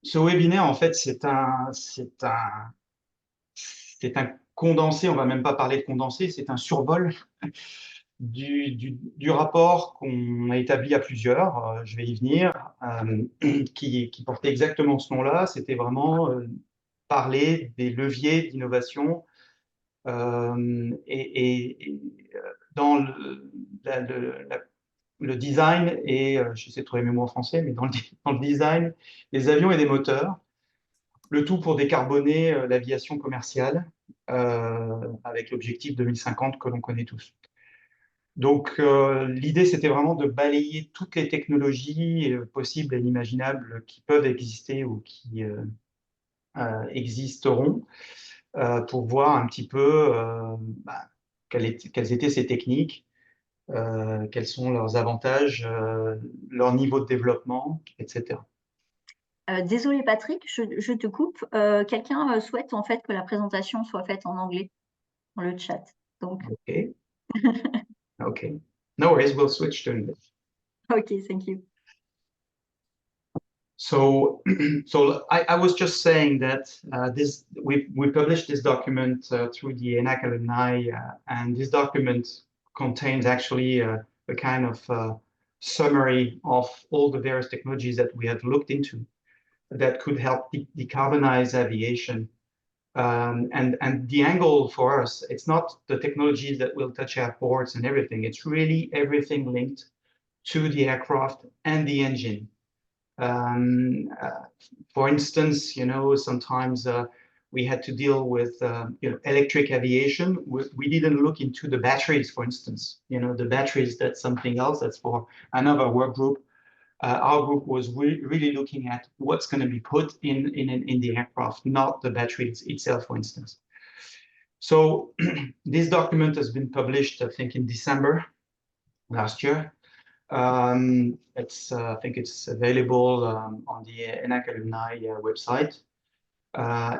Ce webinaire, en fait, c'est un condensé, on va même pas parler de condensé, c'est un survol du rapport qu'on a établi à plusieurs, je vais y venir, qui portait exactement ce nom-là. C'était vraiment parler des leviers d'innovation dans le design et, j'essaie de trouver mes mots en français, mais dans le design des avions et des moteurs, le tout pour décarboner l'aviation commerciale avec l'objectif 2050 que l'on connaît tous. Donc, l'idée, c'était vraiment de balayer toutes les technologies possibles et inimaginables qui peuvent exister ou qui existeront pour voir un petit peu quelles étaient ces techniques, quels sont leurs avantages, leur niveau de développement, etc. Désolée Patrick, je te coupe. Quelqu'un souhaite en fait que la présentation soit faite en anglais dans le chat. Donc, Okay, okay. No worries, we'll switch to English. ok, thank you. So, I was just saying that we published this document through the IENAC alumni, and this document contains actually a kind of summary of all the various technologies that we have looked into that could help decarbonize aviation. And the angle for us, it's not the technologies that will touch airports and everything. It's really everything linked to the aircraft and the engine. For instance, sometimes we had to deal with electric aviation. We didn't look into the batteries, for instance. The batteries, that's something else. That's for another work group. Our group was really looking at what's going to be put in the aircraft, not the batteries itself, for instance. So this document has been published, I think, in December last year. I think it's available on the IENAC alumni website.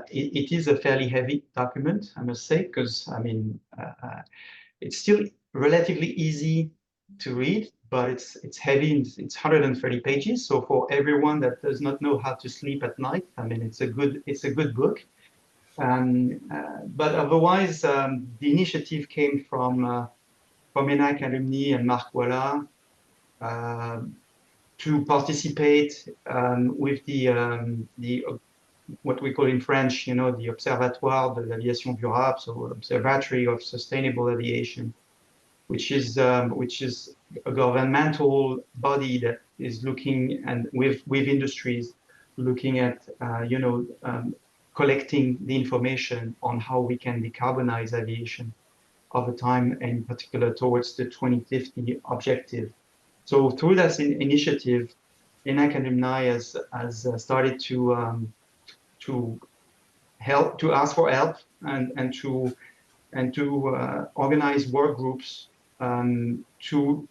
It is a fairly heavy document, I must say, because it's still relatively easy to read, but it's heavy. It's 130 pages. So for everyone that does not know how to sleep at night, it's a good book. But otherwise, the initiative came from IENAC alumni and Marc Walla, to participate with the what we call in French, the Observatoire de l'Aviation Durable, so Observatory of Sustainable Aviation, which is a governmental body that is looking and with industries looking at collecting the information on how we can decarbonize aviation over time, and in particular towards the 2050 objective. So through that initiative, IENAC alumni has started to ask for help and to organize work groups to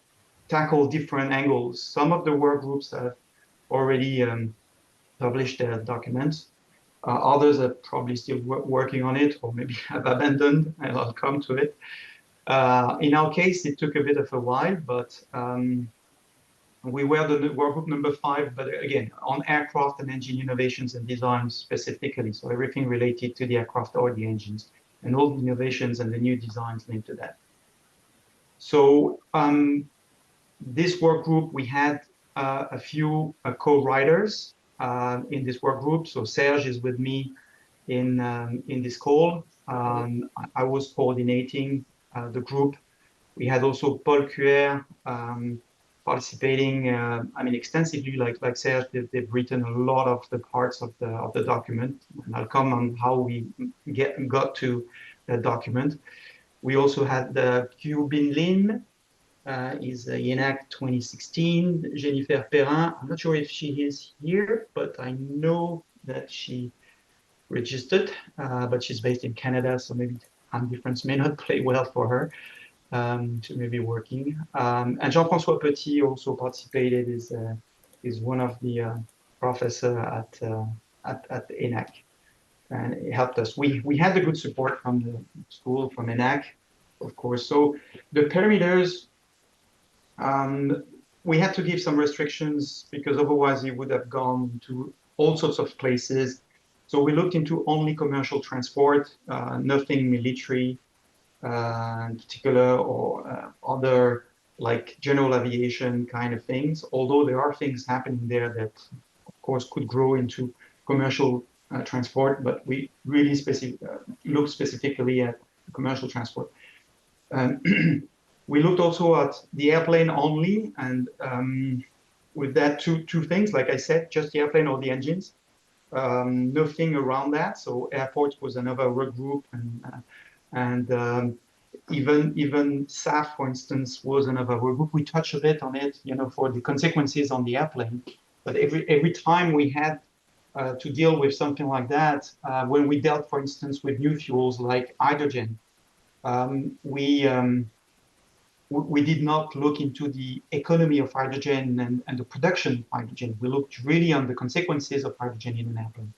tackle different angles. Some of the work groups have already published their documents. Others are probably still working on it, or maybe have abandoned, and I'll come to it. In our case, it took a bit of a while, but we were the work group number 5, but again, on aircraft and engine innovations and design specifically. So everything related to the aircraft or the engines, and all the innovations and the new designs linked to that. So this work group, we had a few co-writers in this work group. So Serge is with me in this call. I was coordinating the group. We had also Paul Cuer participating, extensively, like Serge. They've written a lot of the parts of the document, and I'll come on how we got to that document. We also had Q Bin Lin, is IENAC 2016. Jennifer Perrin, I'm not sure if she is here, but I know that she registered, but she's based in Canada, so maybe time difference may not play well for her. To maybe working. And Jean-François Petit also participated, is one of the professor at IENAC, and it helped us. We had the good support from the school, from IENAC, of course. So the parameters, we had to give some restrictions because otherwise it would have gone to all sorts of places. So we looked into only commercial transport, nothing military in particular, or other like general aviation kind of things, although there are things happening there that, of course, could grow into commercial transport, but we really looked specifically at commercial transport. We looked also at the airplane only, and with that, two things, like I said, just the airplane or the engines, nothing around that. So airports was another work group, and even SAF, for instance, was another work group. We touched a bit on it, for the consequences on the airplane. But every time we had to deal with something like that, when we dealt, for instance, with new fuels like hydrogen, we did not look into the economy of hydrogen and the production of hydrogen. We looked really on the consequences of hydrogen in an airplane.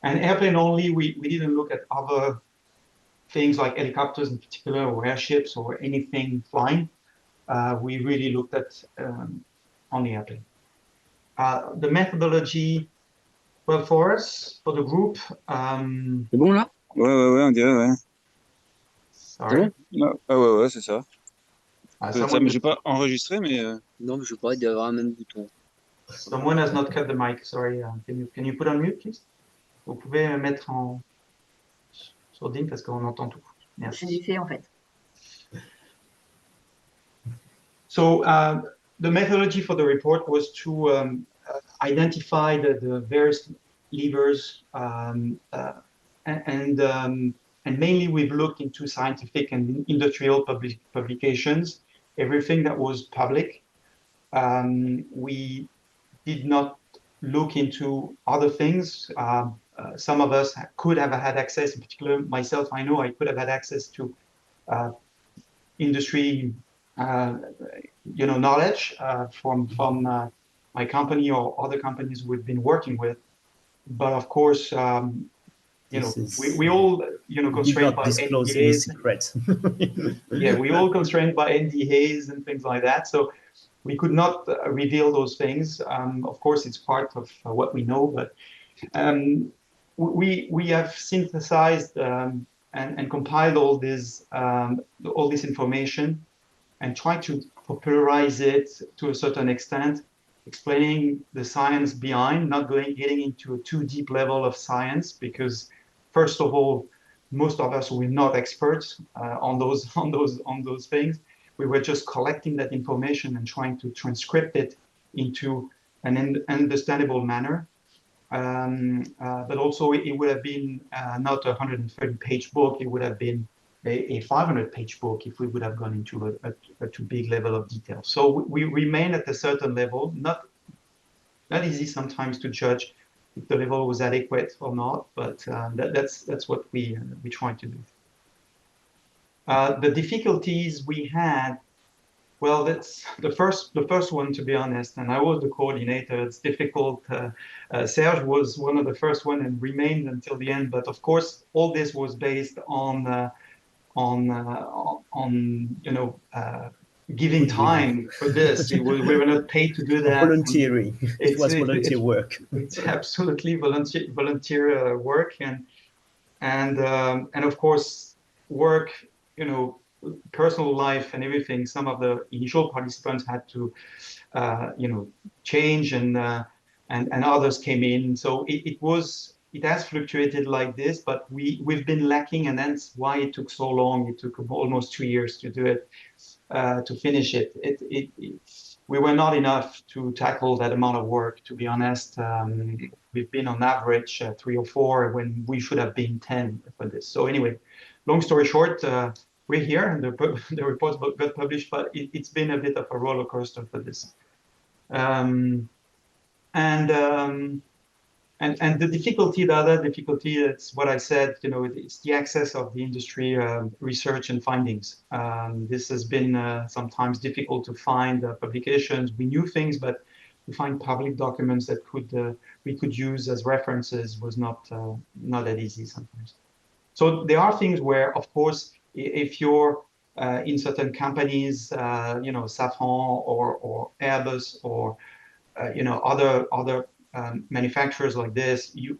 And airplane only, we didn't look at other things like helicopters in particular, or airships, or anything flying. We really looked at on the airplane. The methodology, well, for us, for the group. C'est bon là? Ouais, on dirait, ouais. Sorry. Ouais, c'est ça. Ça, mais Someone, j'ai pas enregistré, mais. Non, mais je sais pas, il doit y avoir un même bouton. someone has not cut the mic. Sorry. Can you put on mute, please? Vous pouvez mettre en sourdine parce qu'on entend tout. Je Merci. l'ai fait en fait. So the methodology for the report was to identify the various levers, and mainly we've looked into scientific and industrial publications, everything that was public. We did not look into other things. Some of us could have had access, in particular myself, I know I could have had access to industry knowledge from my company or other companies we've been working with. But of course, we all constrained by NDAs. Yeah, we all constrained by NDAs and things like that. So we could not reveal those things. Of course, it's part of what we know, but we have synthesized and compiled all this information and tried to popularize it to a certain extent, explaining the science behind, not getting into a too deep level of science, because first of all, most of us were not experts on those things. We were just collecting that information and trying to transcript it into an understandable manner. But also it would have been not a 130-page book, it would have been a 500-page book if we would have gone into a too big level of detail. So we remain at a certain level, not easy sometimes to judge if the level was adequate or not, but that's what we tried to do. The difficulties we had, well, that's the first one, to be honest, and I was the coordinator. It's difficult. Serge was one of the first one and remained until the end. But of course, all this was based on giving time for this. We were not paid to do that. Volunteering. It was volunteer work. It's absolutely volunteer work, and of course work. Personal life and everything. Some of the initial participants had to, change, and others came in. So it has fluctuated like this, but we've been lacking, and that's why it took so long. It took almost 2 years to do it, to finish it. We were not enough to tackle that amount of work, to be honest. We've been on average 3 or 4 when we should have been 10 for this. So anyway, long story short, we're here, and the reports got published, but it's been a bit of a roller coaster for this. And the difficulty, the other difficulty, it's what I said, it's the access of the industry research and findings. This has been sometimes difficult to find publications. We knew things, but to find public documents that we could use as references was not that easy sometimes. So there are things where, of course, if you're in certain companies, Safran or Airbus or other manufacturers like this, you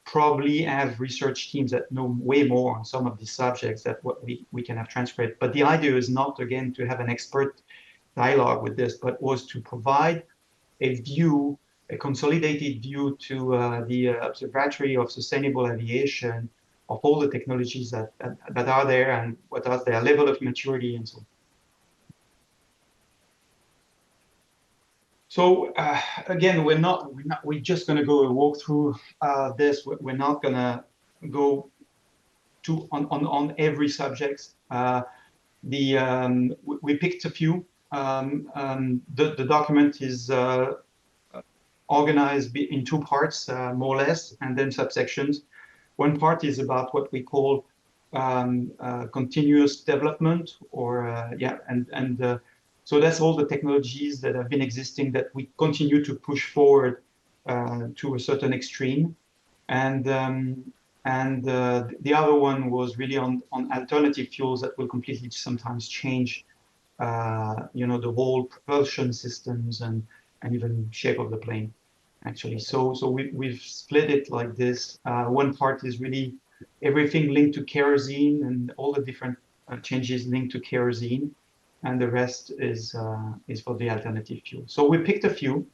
probably have research teams that know way more on some of these subjects that what we can have transcribed. But the idea is not, again, to have an expert dialogue with this, but was to provide a view, a consolidated view to the Observatory of Sustainable Aviation of all the technologies that are there and what are their level of maturity and so on. So again, we're just going to go and walk through this. We're not going to go on every subject. We picked a few. The document is organized in two parts, more or less, and then subsections. One part is about what we call continuous development, or so that's all the technologies that have been existing that we continue to push forward to a certain extreme. And the other one was really on alternative fuels that will completely sometimes change, the whole propulsion systems and even shape of the plane, actually. So we've split it like this. One part is really everything linked to kerosene and all the different changes linked to kerosene, and the rest is for the alternative fuel. So we picked a few.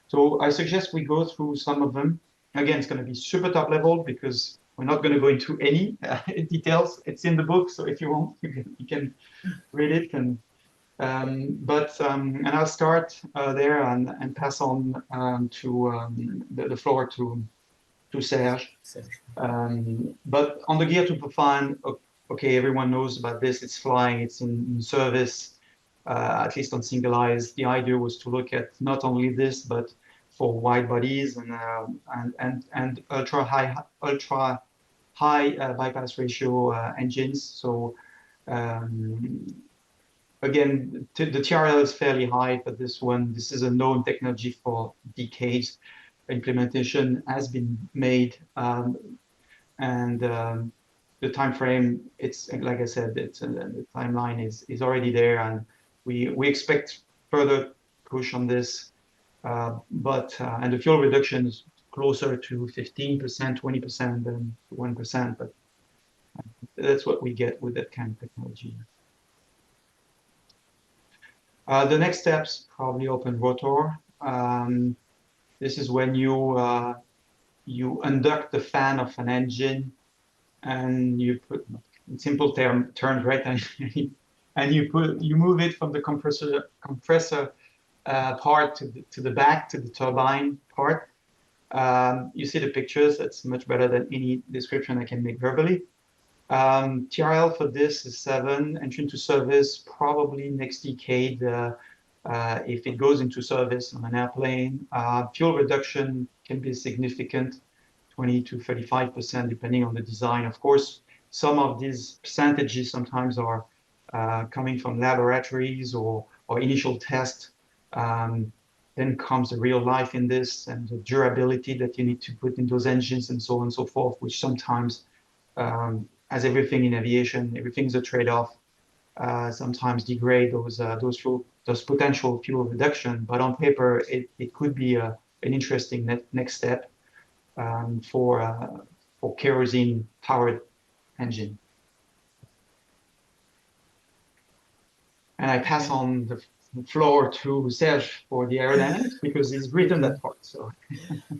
So I suggest we go through some of them. Again, it's going to be super top level because we're not going to go into any details. It's in the book, so if you want, you can read it. And I'll start there and pass on to the floor to Serge. But on the gear to profile, okay, everyone knows about this. It's flying. It's in service. At least on single eyes. The idea was to look at not only this, but for wide bodies and ultra high bypass ratio engines. So again, the TRL is fairly high for this one. This is a known technology for decades. Implementation has been made, and the time frame, it's like I said, the timeline is already there, and we expect further push on this, and the fuel reduction is closer to 15%, 20% than 1%, but that's what we get with that kind of technology. The next steps, probably open rotor. This is when you induct the fan of an engine, and you put, in simple terms, right? And you move it from the compressor part to the back, to the turbine part. You see the pictures. That's much better than any description I can make verbally. TRL for this is 7. Entry into service probably next decade if it goes into service on an airplane. Fuel reduction can be significant, 20 to 35%, depending on the design. Of course, some of these percentages sometimes are coming from laboratories or initial tests. Then comes the real life in this and the durability that you need to put in those engines and so on and so forth, which sometimes, as everything in aviation, everything's a trade-off. Sometimes degrade those potential fuel reduction, but on paper it could be an interesting next step for kerosene-powered engine. And I pass on the floor to Serge for the aerodynamics because he's written that part. So.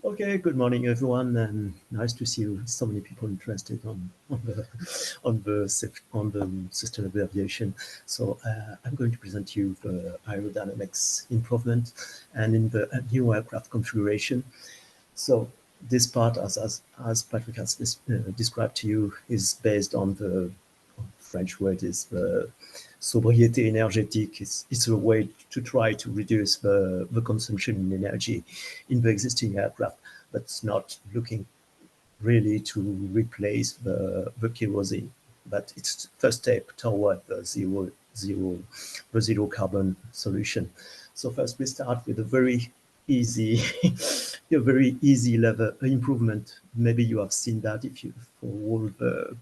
Okay, good morning everyone, and nice to see so many people interested on the sustainable aviation. So I'm going to present you the aerodynamics improvement and in the new aircraft configuration. So this part, as Patrick has described to you, is based on the French word is the sobriété énergétique. It's a way to try to reduce the consumption in energy in the existing aircraft, but it's not looking really to replace the kerosene. But it's the first step toward the zero carbon solution. So first we start with a very easy, level improvement. Maybe you have seen that if you for all the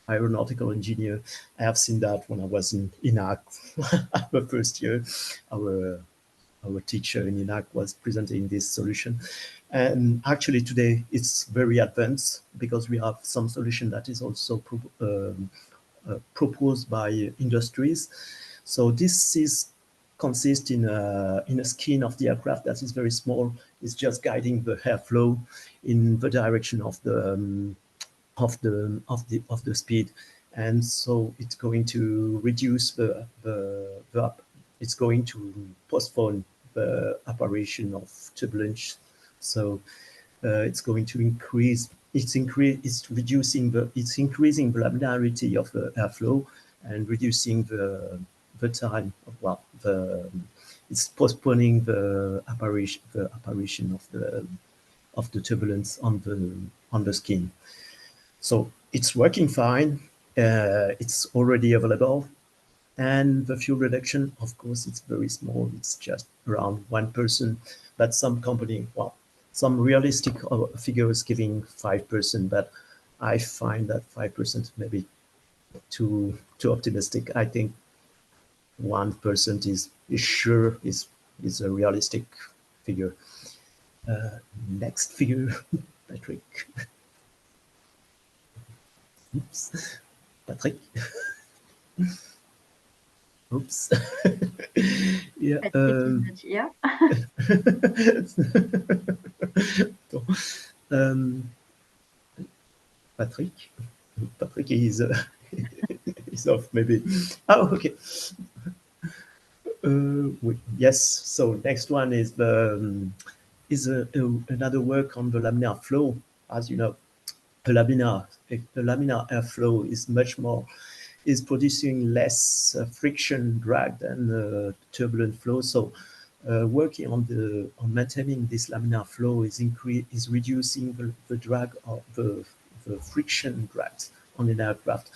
aeronautical engineer. I have seen that when I was in IENAC, the first year, our our teacher in IENAC was presenting this solution. And actually today it's very advanced because we have some solution that is also proposed by industries. So this is consists in a skin of the aircraft that is very small. It's just guiding the airflow in the direction of the speed, and so it's going to reduce it's going to postpone the apparition of turbulence. So it's going to increase. It's increasing the laminar of the airflow and reducing the time of it's postponing the apparition of the turbulence on the skin. So it's working fine. It's already available. And the fuel reduction, of course, it's very small. It's just around 1%. But some company, some realistic figures giving 5%. But I find that 5% maybe too optimistic. I think 1% is a realistic figure. Next figure, Patrick. Oops, Patrick. Oops. Yeah. Patrick is is off maybe. Oh, okay. Yes. So next one is another work on the laminar flow. As you know, the laminar airflow is producing less friction drag than turbulent flow. So working on maintaining this laminar flow is reducing the drag of the friction drags on an aircraft.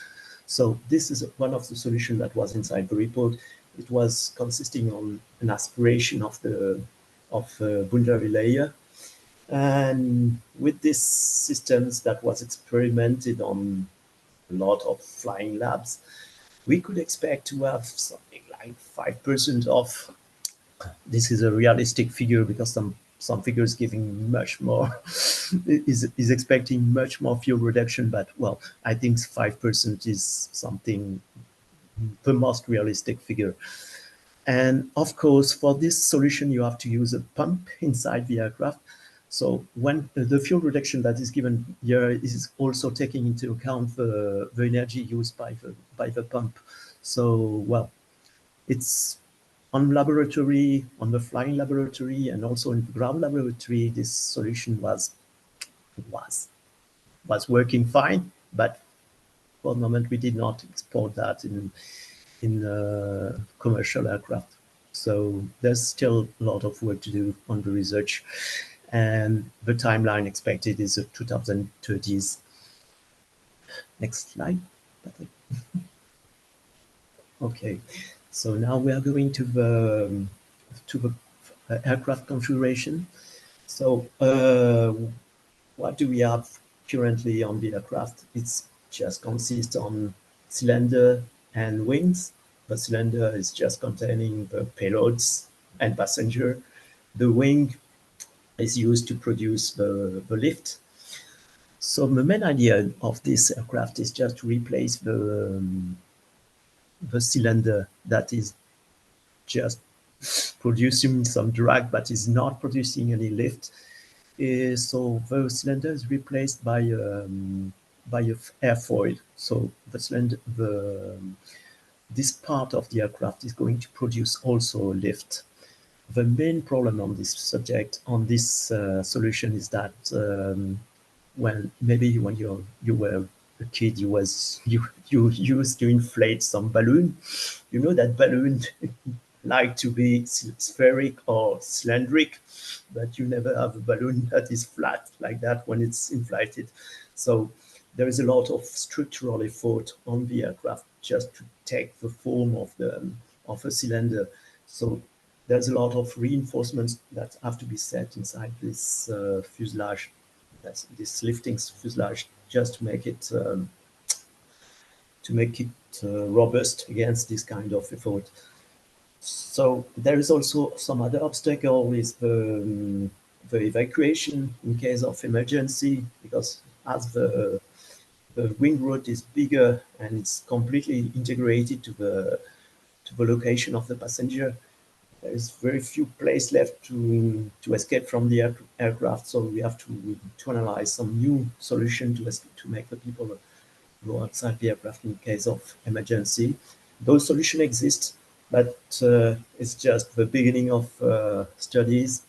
So this is one of the solutions that was inside the report. It was consisting on an aspiration of the boundary layer. And with these systems that was experimented on a lot of flying labs, we could expect to have something like 5% off. This is a realistic figure because some figures giving much more is expecting much more fuel reduction, but well, I think 5% is something the most realistic figure. And of course, for this solution, you have to use a pump inside the aircraft. So when the fuel reduction that is given here is also taking into account the energy used by the pump. So, well, it's on the flying laboratory, and also in the ground laboratory, this solution was working fine, but for the moment we did not export that in commercial aircraft. So there's still a lot of work to do on the research, and the timeline expected is the 2030s. Next slide, Patrick. Okay, so now we are going to the aircraft configuration. So what do we have currently on the aircraft? It's just consists on cylinder and wings. The cylinder is just containing the payloads and passenger. The wing is used to produce the lift. So the main idea of this aircraft is just to replace the cylinder that is just producing some drag but is not producing any lift. So the cylinder is replaced by a airfoil. So the cylinder, this part of the aircraft is going to produce also a lift. The main problem on this subject, on this solution, is that maybe when you were a kid, you used to inflate some balloon. You know that balloon like to be spheric or cylindric, but you never have a balloon that is flat like that when it's inflated. So there is a lot of structural effort on the aircraft just to take the form of a cylinder. So there's a lot of reinforcements that have to be set inside this fuselage, this lifting fuselage, just to make it robust against this kind of effort. So there is also some other obstacle with the evacuation in case of emergency, because as the wing route is bigger and it's completely integrated to the location of the passenger, there is very few place left to escape from the aircraft. So we have to analyze some new solution to make the people go outside the aircraft in case of emergency. Those solutions exist, but it's just the beginning of studies.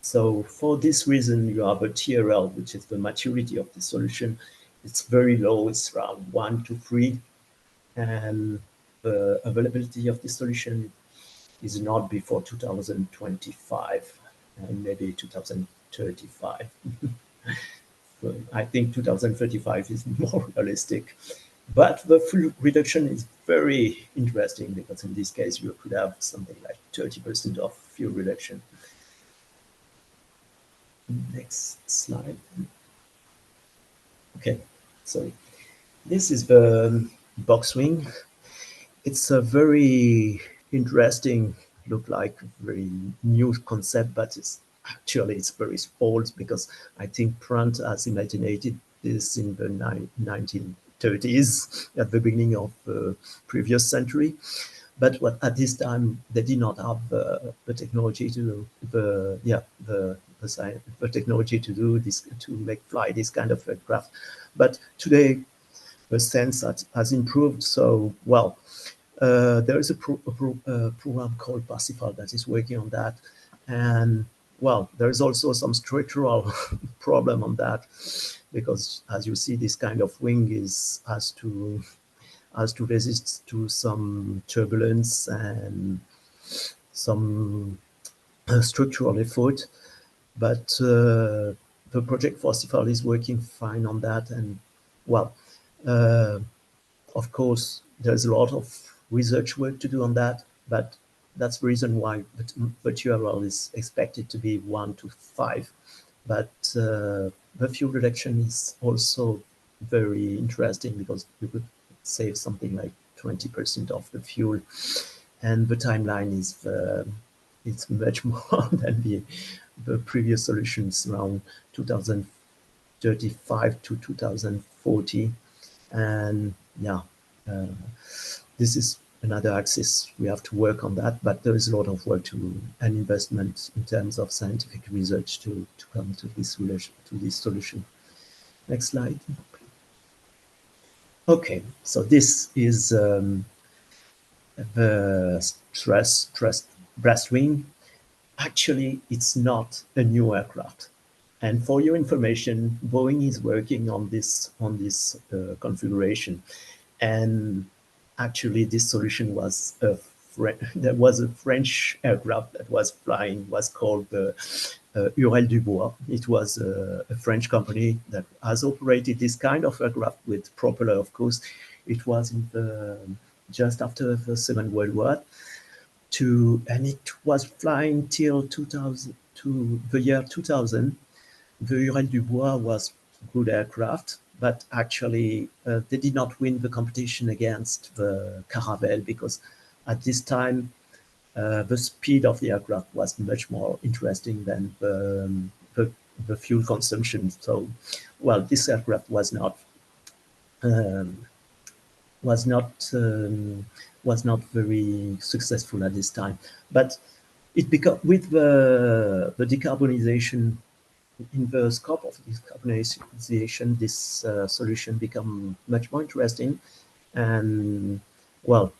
So for this reason, you have a TRL, which is the maturity of the solution. It's very low, it's around 1 to 3, and the availability of the solution is not before 2025 and maybe 2035. So I think 2035 is more realistic. But the fuel reduction is very interesting, because in this case, you could have something like 30% of fuel reduction. Next slide. Okay, so this is the box wing. It's a very interesting, look like very new concept, but it's very old, because I think Prant has imagined this in the 1930s, at the beginning of the previous century. But at this time they did not have the technology to the technology to do this, to fly this kind of aircraft. But today the sense has improved. So well, there is a program called Parsifal that is working on that, and well, there is also some structural problem on that, because as you see, this kind of wing has to resist to some turbulence and some structural effort. But the project Parsifal is working fine on that, and well, of course, there's a lot of research work to do on that, but that's the reason why the TRL is expected to be 1 to 5. But the fuel reduction is also very interesting, because you could save something like 20% of the fuel, and the timeline is it's much more than the previous solutions, around 2035 to 2040. And yeah, this is another axis. We have to work on that, but there is a lot of work and investment in terms of scientific research to come to this solution. Next slide. Okay, so this is the stress breast wing. Actually, it's not a new aircraft. And for your information, Boeing is working on this configuration. And actually, this solution was there was a French aircraft that was flying, was called the Hurel du Bois. It was a French company that has operated this kind of aircraft with propeller, of course. It was just after the Second World War, and it was flying till 2000 to the year 2000. The Hurel du Bois was good aircraft, but actually they did not win the competition against the Caravelle, because at this time the speed of the aircraft was much more interesting than the fuel consumption. So, well, this aircraft was not very successful at this time. But it became, with the decarbonization, in the scope of decarbonization, this solution become much more interesting, and well,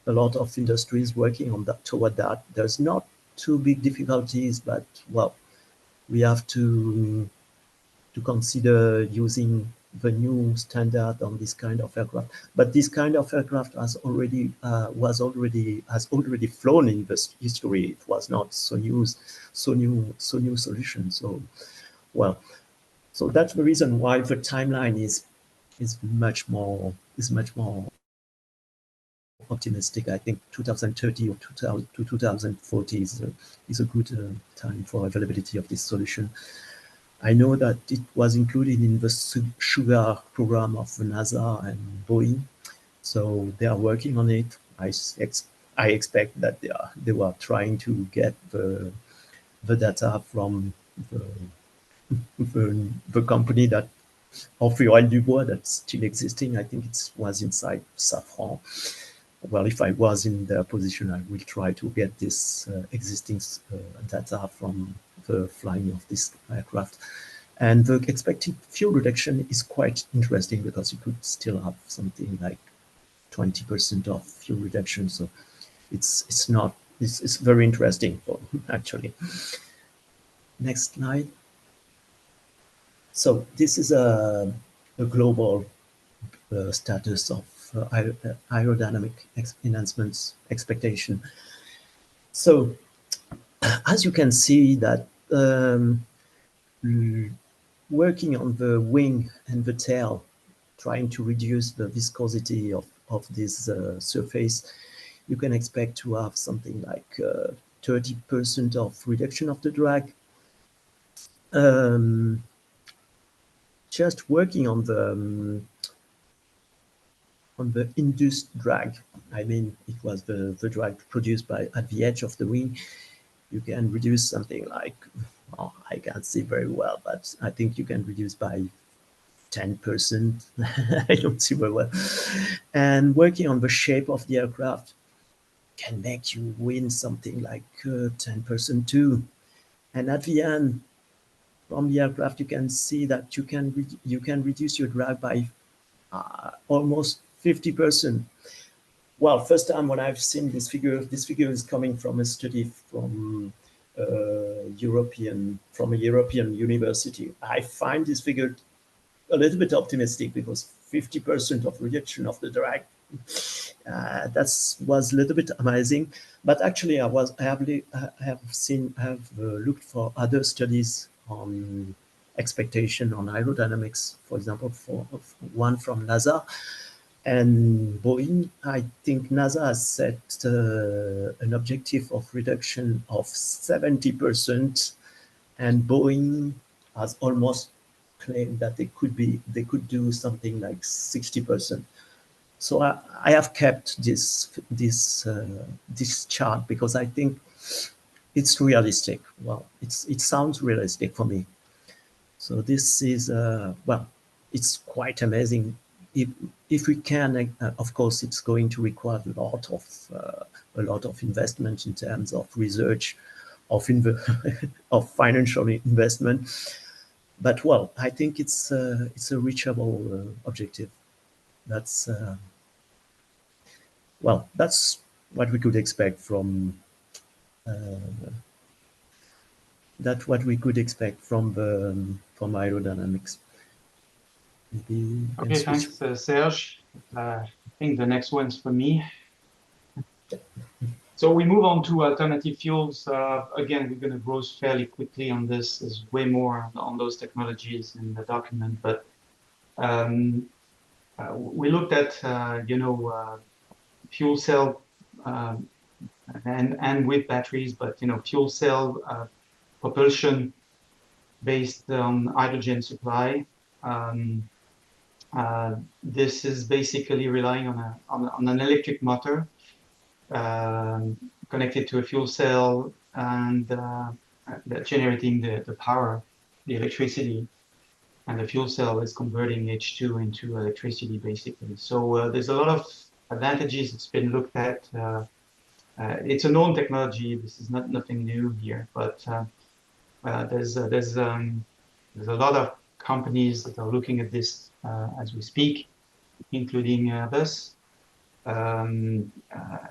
a lot of industries working on that, toward that. There's not too big difficulties, but well, we have to consider using the new standard on this kind of aircraft. But this kind of aircraft has already flown in this history. It was not so new solution. So well, so that's the reason why the timeline is much more optimistic. I think 2030 or 2040 is a good time for availability of this solution. I know that it was included in the Sugar program of NASA and Boeing, so they are working on it. I expect that they were trying to get the data from the company that of Royal Dubois that's still existing. I think it was inside Safran. Well, if I was in their position, I will try to get this existing data from the flying of this aircraft. And the expected fuel reduction is quite interesting because you could still have something like 20% of fuel reduction. So it's very interesting, actually. Next slide. So this is a global status of aerodynamic enhancements expectation. So as you can see that working on the wing and the tail, trying to reduce the viscosity of this surface, you can expect to have something like 30% of reduction of the drag. Just working on the induced drag, I mean, it was the drag produced at the edge of the wing. You can reduce something like, oh, I can't see very well, but I think you can reduce by 10%. I don't see very well. And working on the shape of the aircraft can make you win something like 10% too. And at the end, from the aircraft, you can see that you can reduce your drag by almost 50%. Well, first time when I've seen this figure is coming from a study from a European university. I find this figure a little bit optimistic because 50% of reduction of the drag. That was a little bit amazing, but actually I have looked for other studies on expectation on aerodynamics, for example, for one from NASA and Boeing. I think NASA has set an objective of reduction of 70%, and Boeing has almost claimed that they could do something like 60%. So I have kept this chart because I think it's realistic. Well, it sounds realistic for me. So this is well, it's quite amazing. If we can, of course, it's going to require a lot of investment in terms of research, of financial investment. But well, I think it's a reachable objective. That's well, that's what we could expect from aerodynamics. Maybe okay, thanks, Serge. I think the next one's for me. So we move on to alternative fuels. Again, we're going to go fairly quickly on this. There's way more on those technologies in the document, but we looked at fuel cell and with batteries, but fuel cell propulsion based on hydrogen supply. This is basically relying on an electric motor connected to a fuel cell and generating the power, the electricity, and the fuel cell is converting H2 into electricity, basically. So there's a lot of advantages. It's been looked at. It's a known technology. This is nothing new here, but there's a lot of companies that are looking at this as we speak, including us in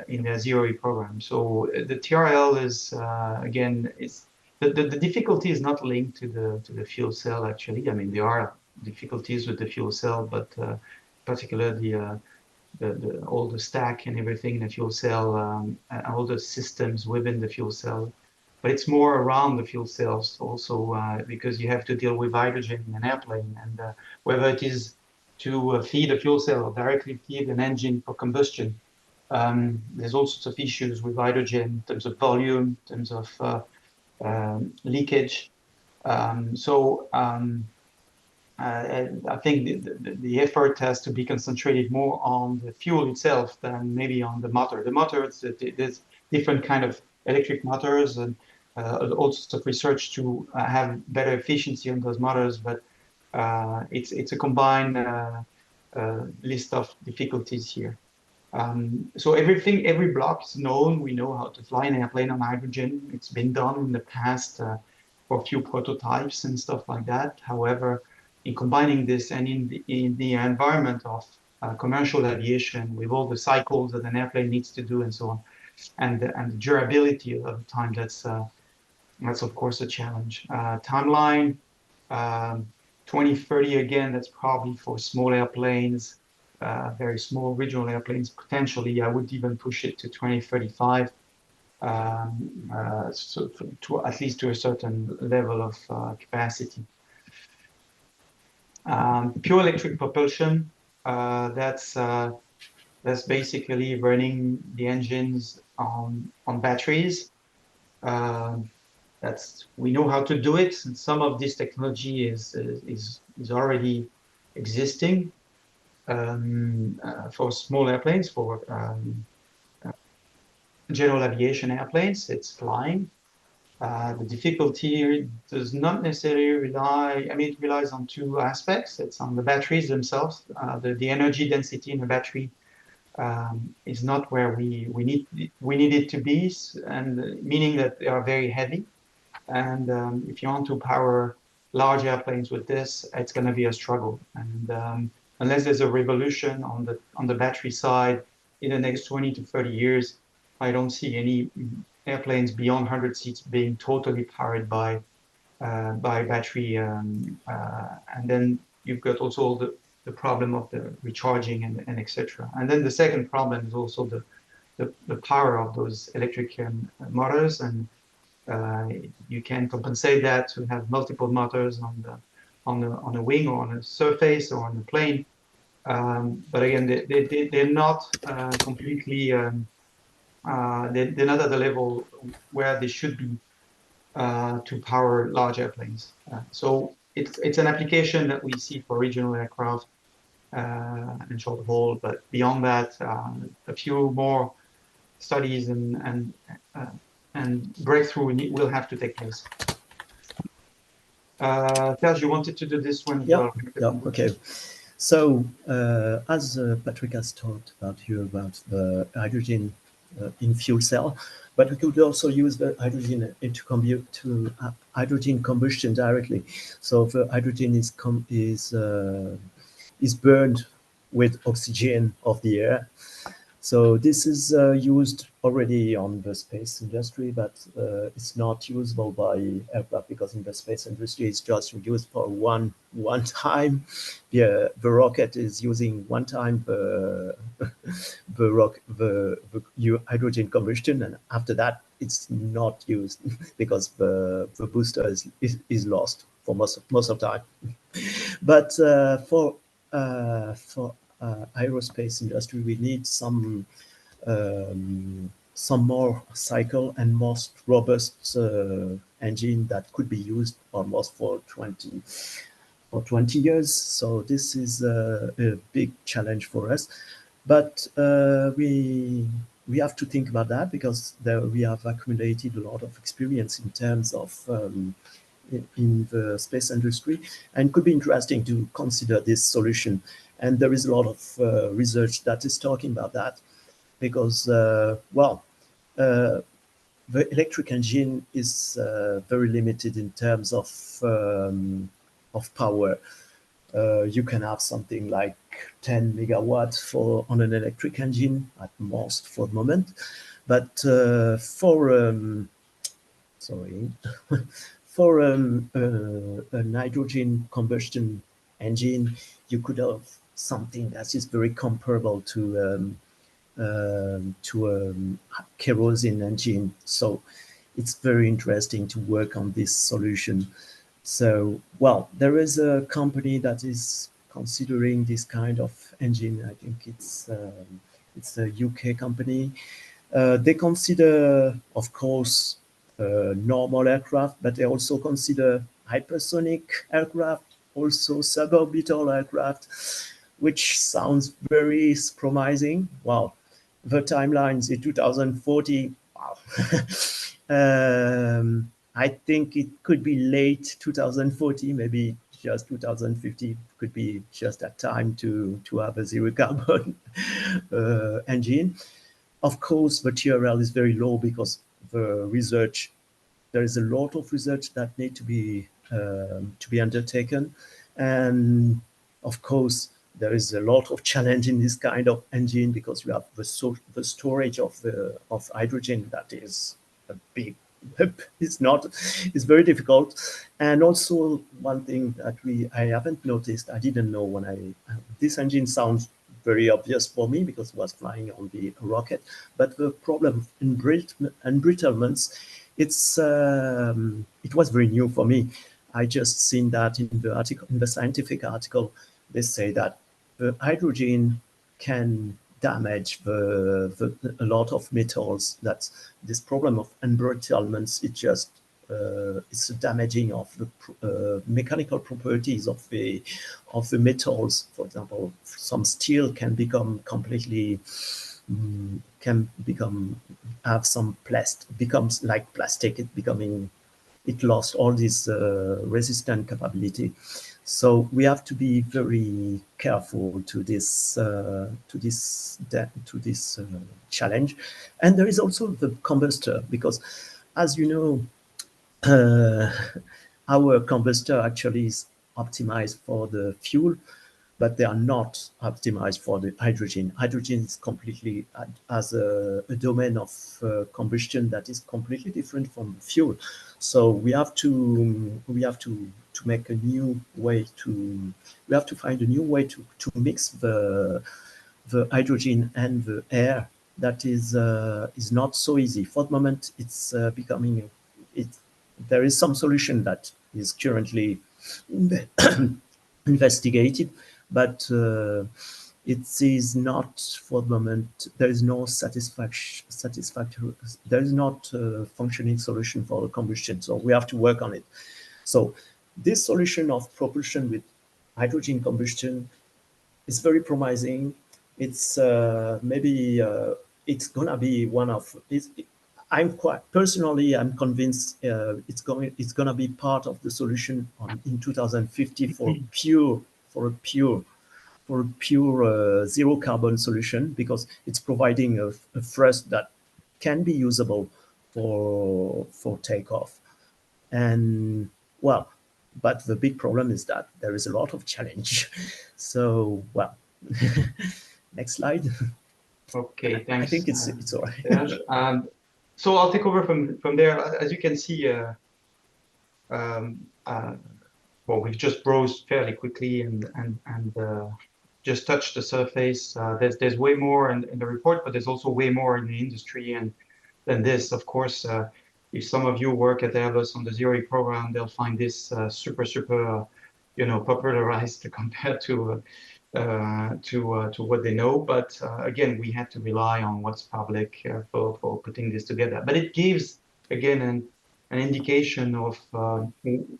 their ZEROe program. So the TRL is again, the difficulty is not linked to the fuel cell. Actually, I mean there are difficulties with the fuel cell, but particularly all the stack and everything in the fuel cell, all the systems within the fuel cell. But it's more around the fuel cells also because you have to deal with hydrogen in an airplane, and whether it is to feed a fuel cell or directly feed an engine for combustion. There's all sorts of issues with hydrogen in terms of volume, in terms of leakage. So and I think the effort has to be concentrated more on the fuel itself than maybe on the motor. The motor, there's different kind of electric motors and all sorts of research to have better efficiency on those motors, but it's a combined list of difficulties here. So every block is known. We know how to fly an airplane on hydrogen. It's been done in the past for a few prototypes and stuff like that. However, in combining this and in the environment of commercial aviation, with all the cycles that an airplane needs to do and so on, and the durability of the time, that's of course a challenge. Timeline, 2030 again, that's probably for small airplanes, very small regional airplanes. Potentially, I would even push it to 2035, so to at least to a certain level of capacity. Pure electric propulsion, that's basically running the engines on batteries. We know how to do it, and some of this technology is already existing for small airplanes, for general aviation airplanes. It's flying. The difficulty does not necessarily rely, I mean, it relies on two aspects. It's on the batteries themselves. The energy density in the battery is not where we need it to be, and meaning that they are very heavy. And if you want to power large airplanes with this, it's going to be a struggle. And unless there's a revolution on the battery side in the next 20 to 30 years, I don't see any airplanes beyond 100 seats being totally powered by battery. And then you've got also the problem of the recharging and etc. And then the second problem is also the power of those electric motors, and you can compensate that to have multiple motors on a wing or on a surface or on a plane. But again, they're not completely. They're not at the level where they should be to power large airplanes. So it's an application that we see for regional aircraft and short haul, but beyond that, a few more studies and breakthrough will have to take place. Serge, you wanted to do this one? Yeah, okay. So as Patrick has talked about here about the hydrogen in fuel cell, but we could also use the hydrogen to hydrogen combustion directly. So the hydrogen is burned with oxygen of the air. So this is used already on the space industry, but it's not usable by aircraft, because in the space industry it's just used for one time. The rocket is using one time the hydrogen combustion, and after that it's not used because the booster is lost for most of the time. But for aerospace industry, we need some more cycle and most robust engine that could be used almost for 20 years. So this is a big challenge for us, but we have to think about that, because we have accumulated a lot of experience in terms of in the space industry, and could be interesting to consider this solution. And there is a lot of research that is talking about that, because, the electric engine is very limited in terms of power. You can have something like 10 megawatts on an electric engine at most for the moment, but for a hydrogen combustion engine, you could have something that is very comparable to a kerosene engine. So it's very interesting to work on this solution. So, there is a company that is considering this kind of engine. I think it's a UK company. They consider, of course, normal aircraft, but they also consider hypersonic aircraft, also suborbital aircraft, which sounds very promising. Wow, the timelines in 2040, wow. I think it could be late 2040, maybe just 2050 could be just that time to have a zero carbon engine. Of course, the TRL is very low because the research, there is a lot of research that need to be undertaken, and of course there is a lot of challenge in this kind of engine because you have the storage of hydrogen that is a big. It's very difficult, and also one thing that I haven't noticed, I didn't know when this engine sounds very obvious for me because it was flying on the rocket, but the problem of embrittlements, it was very new for me. I just seen that in the article, in the scientific article, they say that the hydrogen can damage a lot of metals. That this problem of embrittlements, it's a damaging of the mechanical properties of the metals. For example, some steel can become completely have some becomes like plastic. It lost all this resistant capability. So we have to be very careful to this challenge. And there is also the combustor, because as you know, our combustor actually is optimized for the fuel, but they are not optimized for the hydrogen. Hydrogen is completely as a domain of combustion that is completely different from fuel. So we have to make a new way we have to find a new way to mix the hydrogen and the air. That is not so easy. For the moment, it's becoming there is some solution that is currently investigated, but it is not for the moment. There is no satisfactory. There is not a functioning solution for the combustion. So we have to work on it. So this solution of propulsion with hydrogen combustion is very promising. It's maybe it's gonna be one of. I'm convinced it's gonna be part of the solution in 2050 for a pure zero carbon solution, because it's providing a thrust that can be usable for takeoff. And well, but the big problem is that there is a lot of challenge. So well, next slide. Okay, thanks. I think it's all right. Serge. So I'll take over from there. As you can see, well, we've just browsed fairly quickly and just touched the surface. There's way more in the report, but there's also way more in the industry and than this. Of course, if some of you work at Airbus on the Zero program, they'll find this super, popularized compared to what they know. But again, we had to rely on what's public for putting this together. But it gives, again, an indication of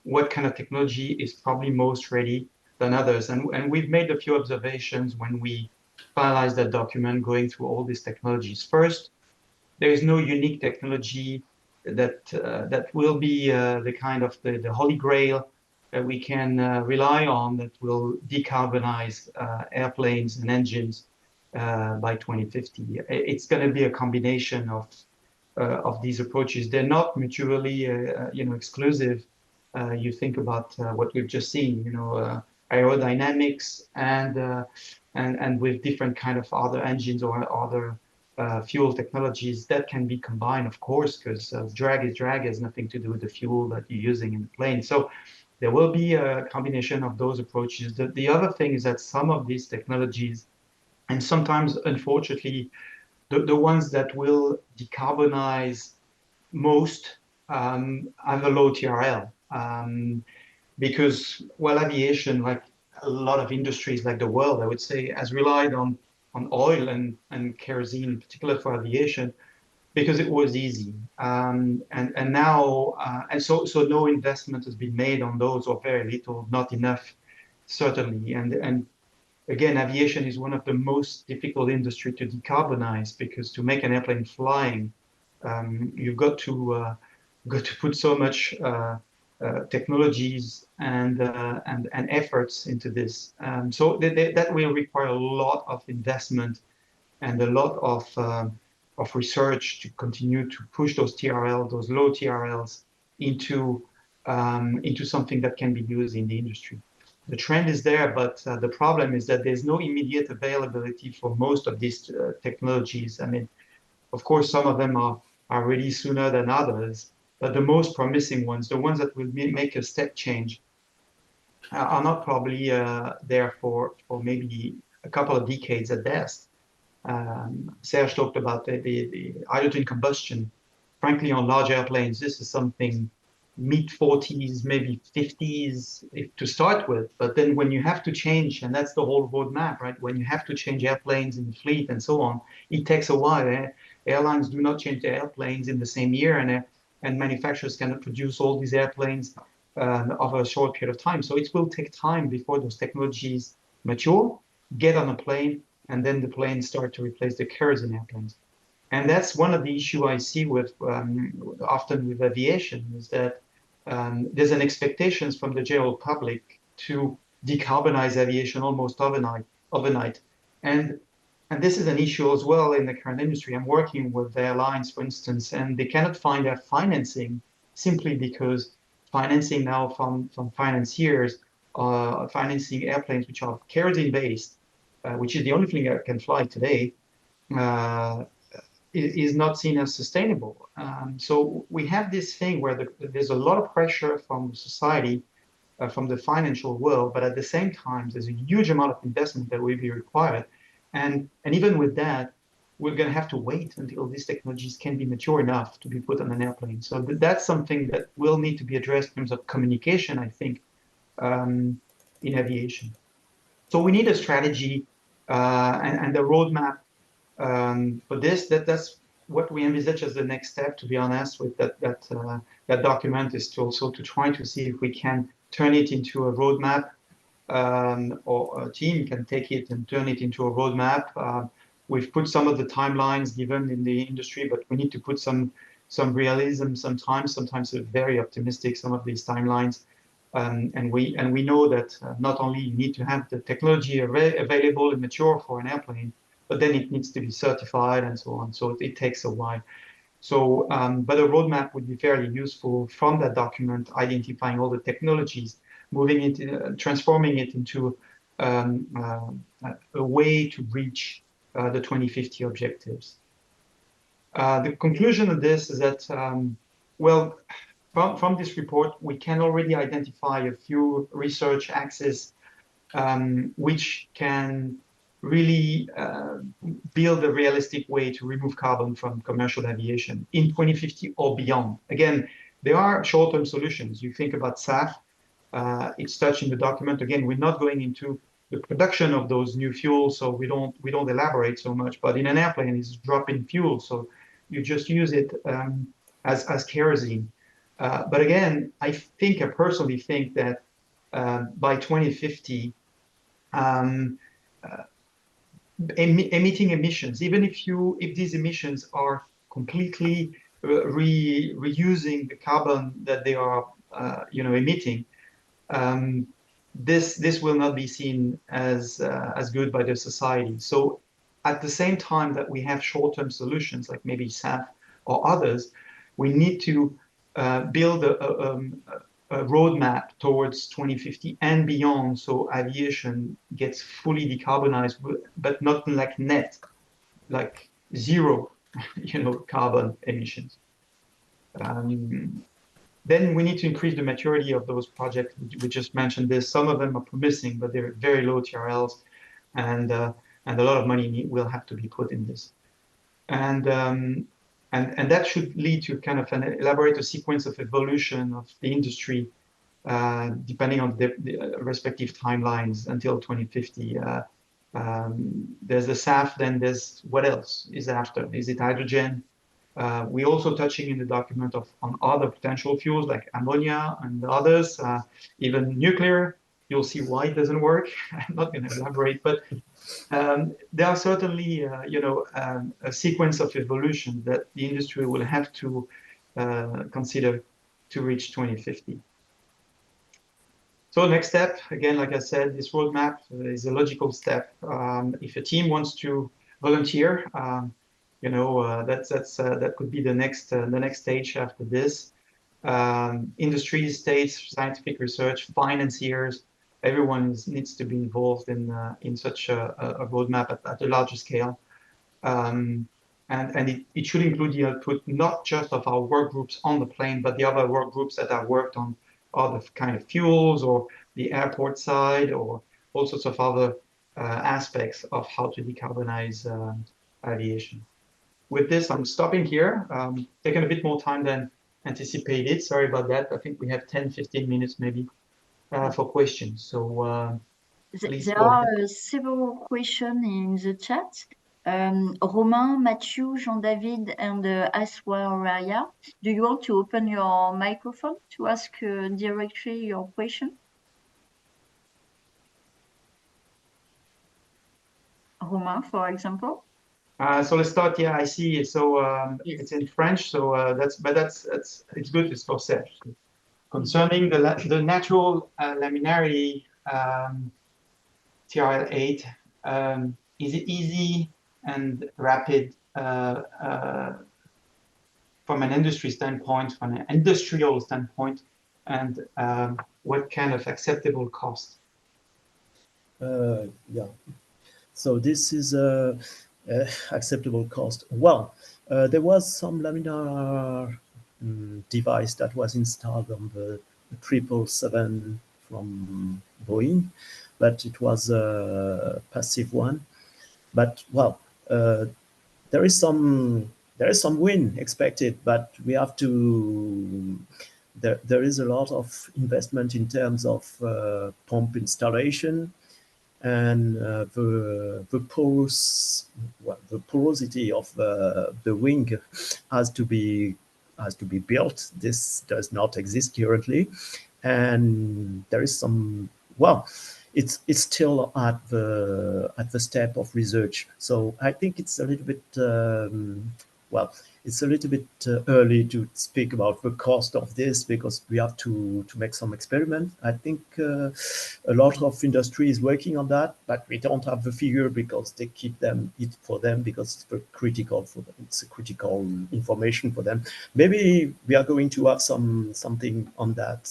what kind of technology is probably most ready than others. And we've made a few observations when we finalized that document, going through all these technologies. First, there is no unique technology that will be the kind of the holy grail that we can rely on that will decarbonize airplanes and engines by 2050. It's going to be a combination of these approaches. They're not mutually exclusive. You think about what we've just seen, aerodynamics and with different kind of other engines or other fuel technologies that can be combined, of course, because drag is drag, has nothing to do with the fuel that you're using in the plane. So there will be a combination of those approaches. The other thing is that some of these technologies, and sometimes, unfortunately, the ones that will decarbonize most have a low TRL. Because, well, aviation, like a lot of industries like the world, I would say, has relied on oil and kerosene, in particular for aviation, because it was easy. And now, so no investment has been made on those, or very little, not enough certainly. And again, aviation is one of the most difficult industry to decarbonize, because to make an airplane flying, you've got to put so much technologies and efforts into this. So that will require a lot of investment and a lot of research to continue to push those TRL, those low TRLs, into something that can be used in the industry. The trend is there, but the problem is that there's no immediate availability for most of these technologies. I mean, of course, some of them are ready sooner than others, but the most promising ones, the ones that will make a step change, are not probably there for maybe a couple of decades at best. Serge talked about the hydrogen combustion. Frankly, on large airplanes, this is something mid-40s, maybe 50s to start with. But then when you have to change, and that's the whole roadmap, right? When you have to change airplanes in the fleet and so on, it takes a while. Airlines do not change their airplanes in the same year, and manufacturers cannot produce all these airplanes over a short period of time. So it will take time before those technologies mature, get on a plane, and then the planes start to replace the kerosene airplanes. And that's one of the issues I see with often with aviation, is that there's an expectations from the general public to decarbonize aviation almost overnight. And this is an issue as well in the current industry. I'm working with airlines, for instance, and they cannot find their financing simply because financing now from financiers financing airplanes which are kerosene-based, which is the only thing that can fly today, is not seen as sustainable. So we have this thing where there's a lot of pressure from society, from the financial world, but at the same time, there's a huge amount of investment that will be required. And even with that, we're going to have to wait until these technologies can be mature enough to be put on an airplane. So that's something that will need to be addressed in terms of communication, I think, in aviation. So we need a strategy and a roadmap for this. That's what we envisage as the next step, to be honest, with that document, is to also to try to see if we can turn it into a roadmap, or a team can take it and turn it into a roadmap. We've put some of the timelines given in the industry, but we need to put some realism sometimes. Sometimes they're very optimistic, some of these timelines. And we know that not only you need to have the technology available and mature for an airplane, but then it needs to be certified and so on. So it takes a while. So, but a roadmap would be fairly useful from that document, identifying all the technologies, moving it, transforming it into a way to reach the 2050 objectives. The conclusion of this is that, well, from this report, we can already identify a few research axes which can really build a realistic way to remove carbon from commercial aviation in 2050 or beyond. Again, there are short-term solutions. You think about SAF, it's touched in the document. Again, we're not going into the production of those new fuels, so we don't elaborate so much. But in an airplane, it's drop-in fuel, so you just use it as kerosene. But again, I personally think that by 2050, emitting emissions, even if these emissions are completely reusing the carbon that they are emitting, this will not be seen as good by the society. So at the same time that we have short-term solutions like maybe SAF or others, we need to build a roadmap towards 2050 and beyond, so aviation gets fully decarbonized, but not like net, like zero, carbon emissions. Then we need to increase the maturity of those projects. We just mentioned this. Some of them are promising, but they're very low TRLs, and a lot of money will have to be put in this. And that should lead to kind of elaborate a sequence of evolution of the industry, depending on the respective timelines until 2050. There's the SAF, then there's what else is after? Is it hydrogen? We're also touching in the document on other potential fuels like ammonia and others, even nuclear You'll see why it doesn't work. I'm not going to elaborate, but there are certainly, a sequence of evolution that the industry will have to consider to reach 2050. So next step, again, like I said, this roadmap is a logical step. If a team wants to volunteer, that could be the next stage after this. Industry, states, scientific research, financiers, everyone needs to be involved in such a roadmap at a larger scale. And it should include the output not just of our work groups on the plane, but the other work groups that have worked on other kind of fuels or the airport side or all sorts of other aspects of how to decarbonize aviation. With this, I'm stopping here. Taking a bit more time than anticipated. Sorry about that. I think we have 10, 15 minutes maybe for questions. So please there go are ahead. several questions in the chat. Romain, Mathieu, Jean-David, and Aswaraya, do you want to open your microphone to ask directly your question? Romain, for example. So let's start. Yeah, I see. So Yes. it's in French. So it's good. It's for Serge. Concerning the natural laminarity TRL8, is it easy and rapid from an industry standpoint, from an industrial standpoint, and what kind of acceptable cost? Yeah. So this is a acceptable cost. Well, there was some laminar device that was installed on the 777 from Boeing, but it was a passive one. But well, there is some win expected, but we have to. There is a lot of investment in terms of pump installation, and the porosity of the wing has to be built. This does not exist currently, and there is some, well, it's still at the step of research. So I think it's a little bit it's a little bit early to speak about the cost of this, because we have to make some experiment. I think a lot of industry is working on that, but we don't have the figure because they keep it for them, because it's very critical for them. It's a critical information for them. Maybe we are going to have something on that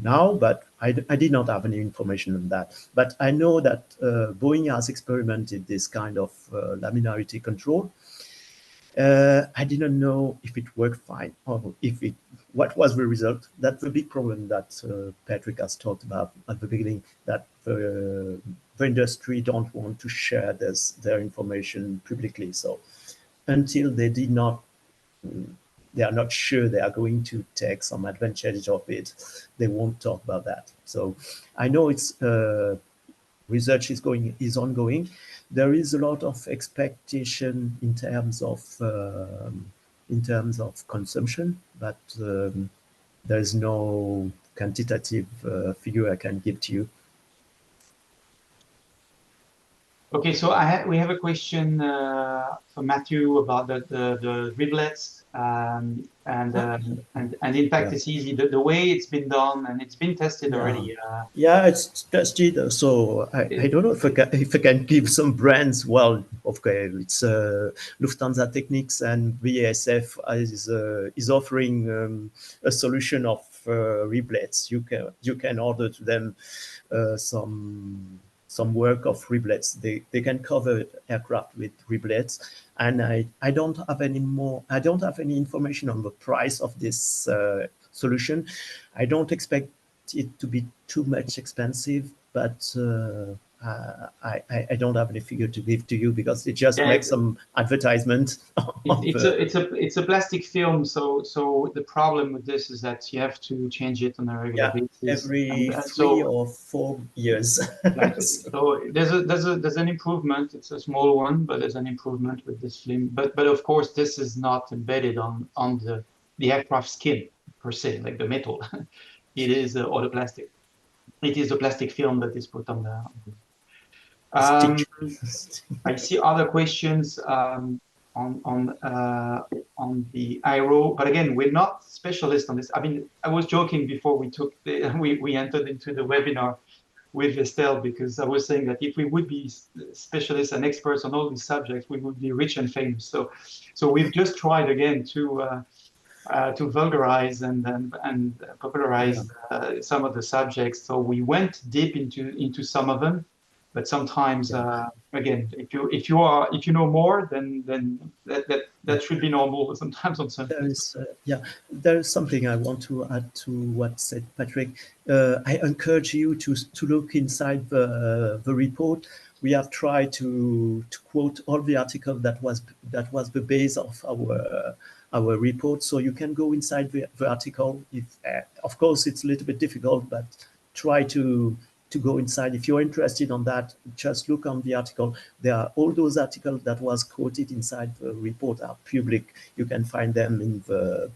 now, but I did not have any information on that. But I know that Boeing has experimented this kind of laminarity control. I didn't know if it worked fine or what was the result. That's the big problem that Patrick has talked about at the beginning, that the industry don't want to share their information publicly. So until they are not sure they are going to take some advantage of it, they won't talk about that. So I know it's research is ongoing. There is a lot of expectation in terms of consumption, but there is no quantitative figure I can give to you. Okay, so we have a question from Matthew about the riblets, and in fact, Yeah. it's easy. The way it's been done, and it's been tested already. Yeah, it's tested. So I don't know if I can give some brands. Well, okay, it's Lufthansa Technics and BASF is offering a solution of riblets. You can order to them some work of riblets. They can cover aircraft with riblets, and I don't have any information on the price of this solution. I don't expect it to be too much expensive, but I don't have any figure to give to you, because it just makes some advertisement. It's a plastic film, so the problem with this is that you have to change it on a regular basis. Every 3 or 4 years. Exactly. So there's an improvement. It's a small one, but there's an improvement with this film. But of course, this is not embedded on the aircraft skin per se, like the metal. it is or the plastic. It is the plastic film that is put on the. I see other questions on the aero, but again, we're not specialists on this. I mean, I was joking before we entered into the webinar with Estelle, because I was saying that if we would be specialists and experts on all these subjects, we would be rich and famous. So we've just tried again to vulgarize and popularize some of the subjects. So we went deep into some of them, but sometimes again, if you know more, then that should be normal. But sometimes on some there is something I want to add to what said Patrick. I encourage you to look inside the report. We have tried to quote all the article that was the base of our report. So you can go inside the article. If, of course, it's a little bit difficult, but try to go inside. If you're interested on that, just look on the article. There are all those articles that was quoted inside the report are public. You can find them in the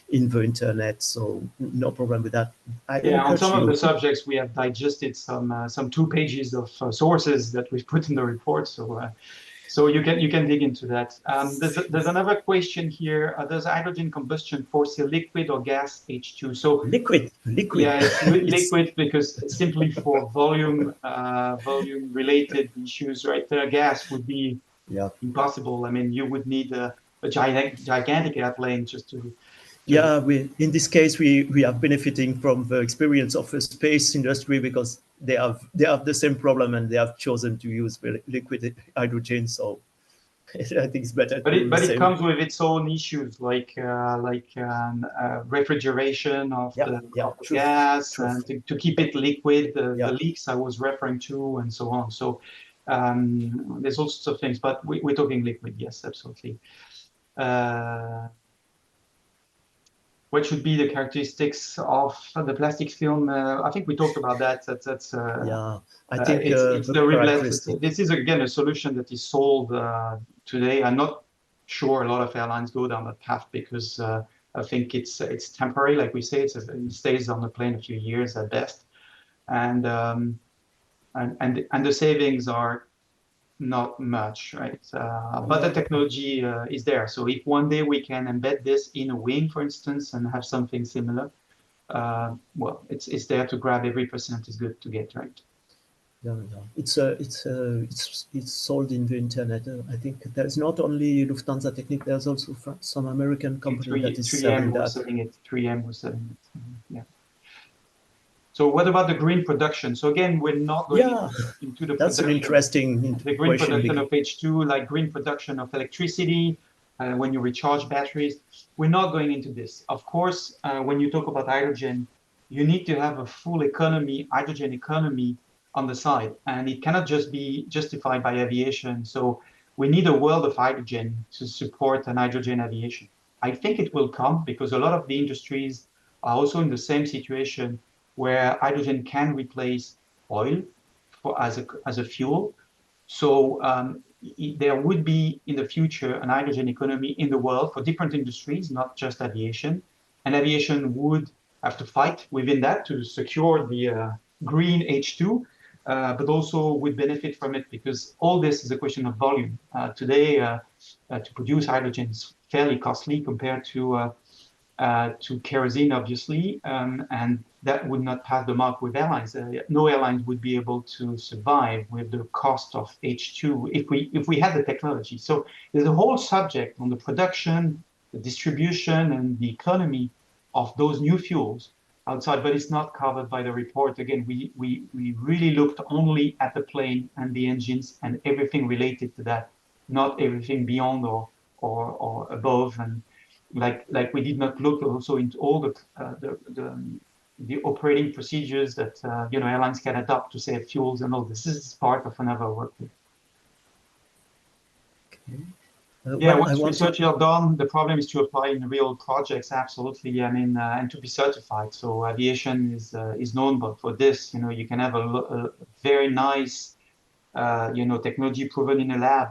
internet. So no problem with that. On some of the subjects, we have digested some 2 pages of sources that we've put in the report. So you can dig into that. There's another question here. Does hydrogen combustion foresee liquid or gas H2? So liquid. Yeah, it's liquid because simply for volume related issues, right? Gas would be impossible. I mean, you would need a gigantic airplane just to. In this case, we are benefiting from the experience of the space industry, because they have the same problem and they have chosen to use liquid hydrogen. So I think it's better. But it comes with its own issues, like refrigeration of the gas, and to keep it liquid, the leaks I was referring to, and so on. So there's all sorts of things, but we're talking liquid. Yes, absolutely. What should be the characteristics of the plastic film? I think we talked about that. That's I think it's the riblets. This is again a solution that is sold today. I'm not sure a lot of airlines go down that path, because I think it's temporary, like we say. It stays on the plane a few years at best, and the savings are not much, right? But the technology is there. So if one day we can embed this in a wing, for instance, and have something similar, well, it's there to grab. Every percent is good to get, right? It's sold in the internet. I think there's not only Lufthansa Technik. There's also some American company that is selling that. 3M was selling it. Yeah. So what about the green production? So again, we're not going into the that's production. An interesting the green production of H2, like green production of electricity, when you recharge batteries. We're not going into this. Of course, when you talk about hydrogen, you need to have a full economy, hydrogen economy on the side, and it cannot just be justified by aviation. So we need a world of hydrogen to support an hydrogen aviation. I think it will come, because a lot of the industries are also in the same situation, where hydrogen can replace oil as a fuel. So there would be in the future an hydrogen economy in the world for different industries, not just aviation. And aviation would have to fight within that to secure the green H2, but also would benefit from it, because all this is a question of volume. Today, to produce hydrogen is fairly costly compared to kerosene, obviously, and that would not pass the mark with airlines. No airlines would be able to survive with the cost of H2 if we had the technology. So there's a whole subject on the production, the distribution, and the economy of those new fuels outside, but it's not covered by the report. Again, we really looked only at the plane and the engines and everything related to that, not everything beyond or above. And like we did not look also into all the operating procedures that airlines can adopt to save fuels and all this. This is part of another work. Once research is done, the problem is to apply in real projects. Absolutely, I mean, and to be certified. So aviation is known, but for this, you can have a very nice, technology proven in a lab.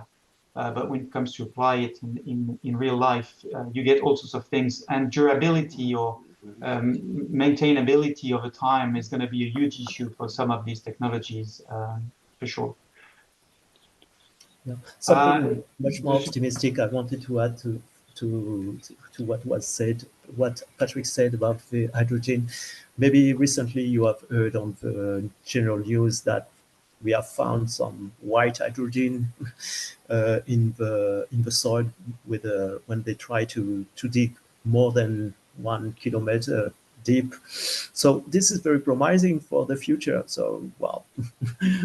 But when it comes to apply it in real life, you get all sorts of things, and durability or maintainability over time is going to be a huge issue for some of these technologies, for sure. Yeah. Something much more optimistic I wanted to add to what was said, what Patrick said about the hydrogen. Maybe recently you have heard on the general news that we have found some white hydrogen in the soil with when they try to dig more than 1 kilometer deep. So this is very promising for the future. So, well,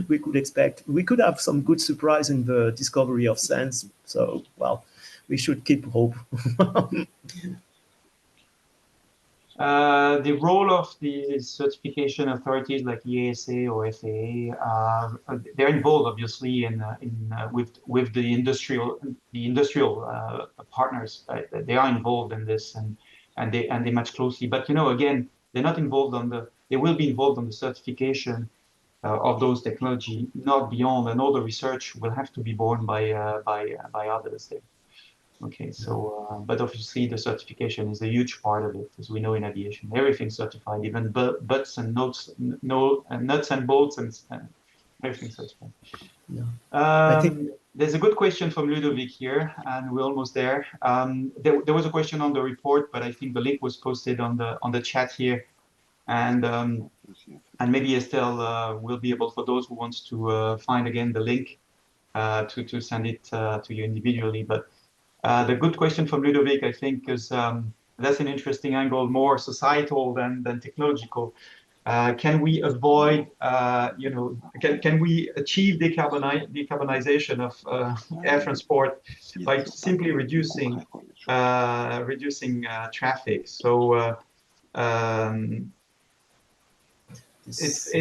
we could have some good surprise in the discovery of science. So, well, we should keep hope. The role of the certification authorities like EASA or FAA, they're involved obviously with the industrial partners. They are involved in this and they match closely. But again, they're not involved they will be involved on the certification of those technology, not beyond, and all the research will have to be borne by others there. Okay, so but obviously the certification is a huge part of it, as we know in aviation. Everything's certified, even butts and nuts and bolts and everything's certified. Yeah. There's a good question from Ludovic here, and we're almost there. There was a question on the report, but I think the link was posted on the chat here, and maybe Estelle will be able, for those who wants to find again the link, to send it to you individually, but. The good question from Ludovic, I think, is that's an interesting angle, more societal than technological. Can we avoid, can we achieve decarbonization of air transport by simply reducing traffic? So it's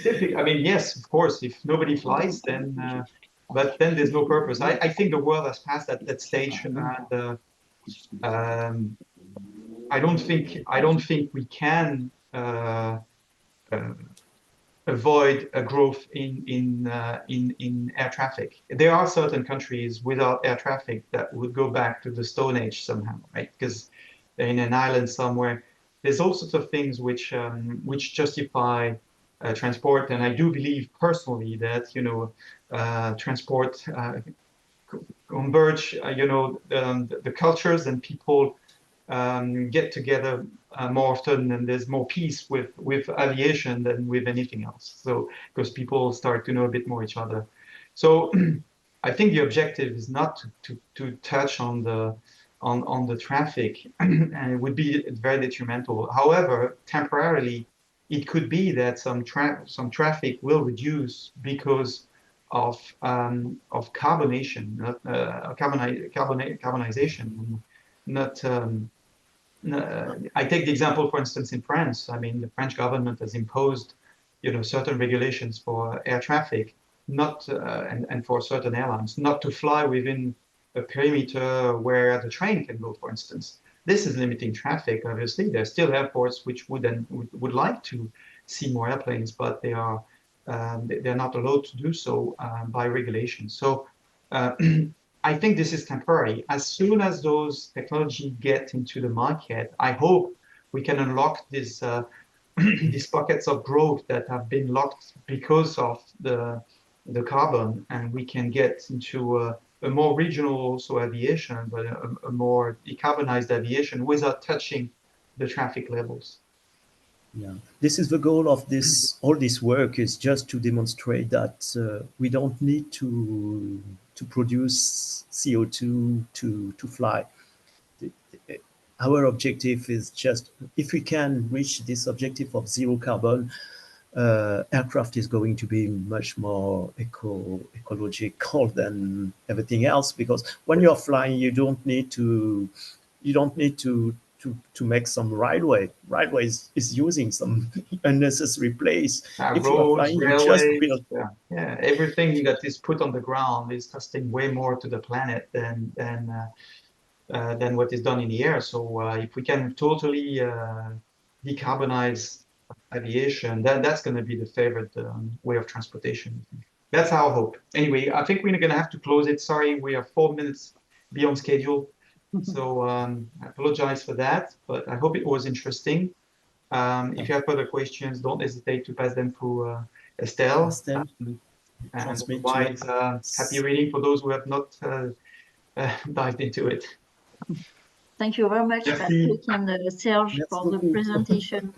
difficult. I mean, yes, of course, if nobody flies, then. But then there's no purpose. I think the world has passed that stage, and I don't think we can avoid a growth in air traffic. There are certain countries without air traffic that would go back to the Stone Age somehow, right? Because they're in an island somewhere. There's all sorts of things which justify transport, and I do believe personally that transport converge. The cultures and people get together more often, and there's more peace with aviation than with anything else. So because people start to know a bit more each other. So I think the objective is not to touch on the traffic, and it would be very detrimental. However, temporarily, it could be that some traffic will reduce because of carbonization, not. I take the example, for instance, in France. I mean, the French government has imposed, certain regulations for air traffic, not and for certain airlines, not to fly within a perimeter where the train can go, for instance. This is limiting traffic. Obviously, there are still airports which would like to see more airplanes, but they're not allowed to do so by regulation. So I think this is temporary. As soon as those technologies get into the market, I hope we can unlock these pockets of growth that have been locked because of the carbon, and we can get into a more regional also aviation, but a more decarbonized aviation without touching the traffic levels. Yeah, this is the goal of all this work, is just to demonstrate that we don't need to produce CO2 to fly. Our objective is just, if we can reach this objective of zero carbon, aircraft is going to be much more ecological than everything else, because when you're flying, you don't need to make some railway. Railway is using some unnecessary place. If you are flying, you just build. Yeah, everything that is put on the ground is costing way more to the planet than what is done in the air. So if we can totally decarbonize aviation, that's going to be the favorite way of transportation. That's our hope. Anyway, I think we're going to have to close it. Sorry, we are 4 minutes beyond schedule. So I apologize for that, but I hope it was interesting. If you have further questions, don't hesitate to pass them through Estelle. And otherwise, happy reading for those who have not dived into it. Thank you very much, Patrick and Serge, for the presentation.